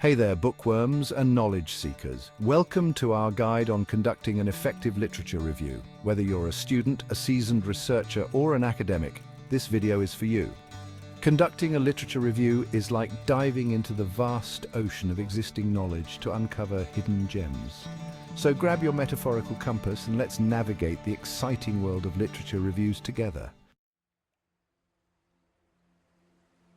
Hey there, bookworms and knowledge seekers. Welcome to our guide on conducting an effective literature review. Whether you're a student, a seasoned researcher, or an academic, this video is for you. Conducting a literature review is like diving into the vast ocean of existing knowledge to uncover hidden gems. So grab your metaphorical compass and let's navigate the exciting world of literature reviews together.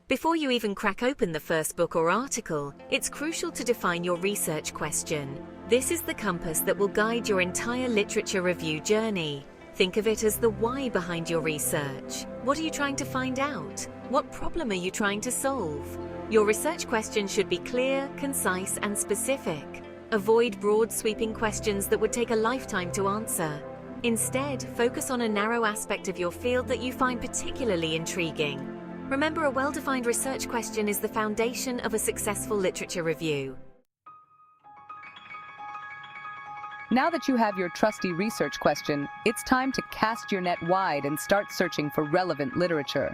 Before you even crack open the first book or article, it's crucial to define your research question. This is the compass that will guide your entire literature review journey. Think of it as the why behind your research. What are you trying to find out? What problem are you trying to solve? Your research question should be clear, concise, and specific. Avoid broad, sweeping questions that would take a lifetime to answer. Instead, focus on a narrow aspect of your field that you find particularly intriguing. Remember, a well-defined research question is the foundation of a successful literature review. Now that you have your trusty research question, it's time to cast your net wide and start searching for relevant literature.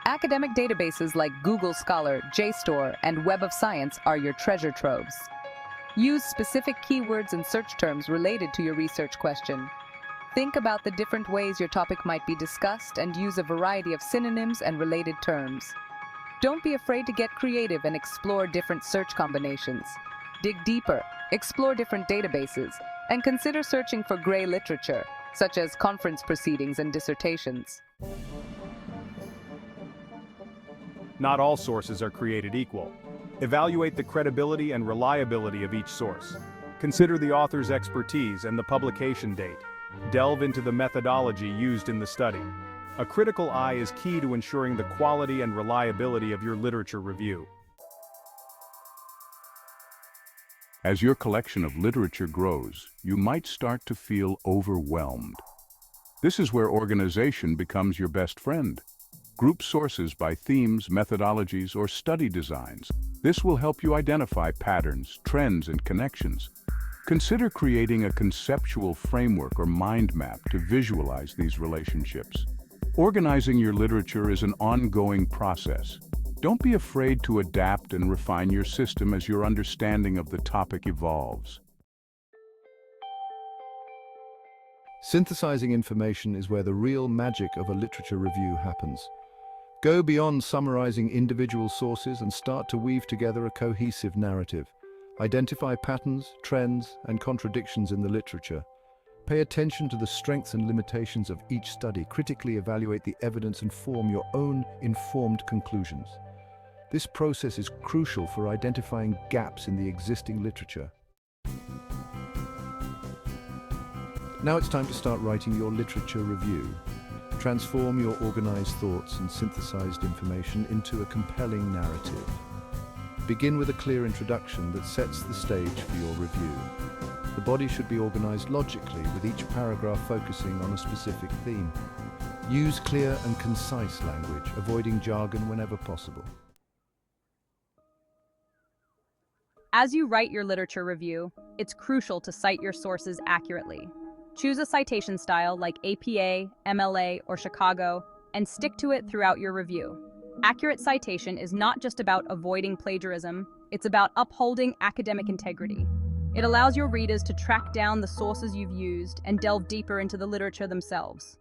Academic databases like Google Scholar, JSTOR, and Web of Science are your treasure troves. Use specific keywords and search terms related to your research question. Think about the different ways your topic might be discussed and use a variety of synonyms and related terms. Don't be afraid to get creative and explore different search combinations. Dig deeper, explore different databases, and consider searching for gray literature, such as conference proceedings and dissertations. Not all sources are created equal. Evaluate the credibility and reliability of each source. Consider the author's expertise and the publication date. Delve into the methodology used in the study. A critical eye is key to ensuring the quality and reliability of your literature review. As your collection of literature grows, you might start to feel overwhelmed. This is where organization becomes your best friend. Group sources by themes, methodologies, or study designs. This will help you identify patterns, trends, and connections. Consider creating a conceptual framework or mind map to visualize these relationships. Organizing your literature is an ongoing process. Don't be afraid to adapt and refine your system as your understanding of the topic evolves. Synthesizing information is where the real magic of a literature review happens. Go beyond summarizing individual sources and start to weave together a cohesive narrative. Identify patterns, trends, and contradictions in the literature. Pay attention to the strengths and limitations of each study. Critically evaluate the evidence and form your own informed conclusions. This process is crucial for identifying gaps in the existing literature. Now it's time to start writing your literature review. Transform your organized thoughts and synthesized information into a compelling narrative. Begin with a clear introduction that sets the stage for your review. The body should be organized logically, with each paragraph focusing on a specific theme. Use clear and concise language, avoiding jargon whenever possible. As you write your literature review, it's crucial to cite your sources accurately. Choose a citation style like APA, MLA, or Chicago, and stick to it throughout your review. Accurate citation is not just about avoiding plagiarism, it's about upholding academic integrity. It allows your readers to track down the sources you've used and delve deeper into the literature themselves.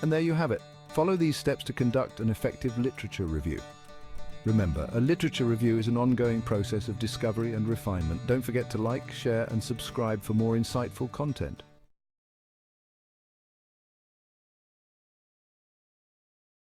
And there you have it. Follow these steps to conduct an effective literature review. Remember, a literature review is an ongoing process of discovery and refinement. Don't forget to like, share, and subscribe for more insightful content.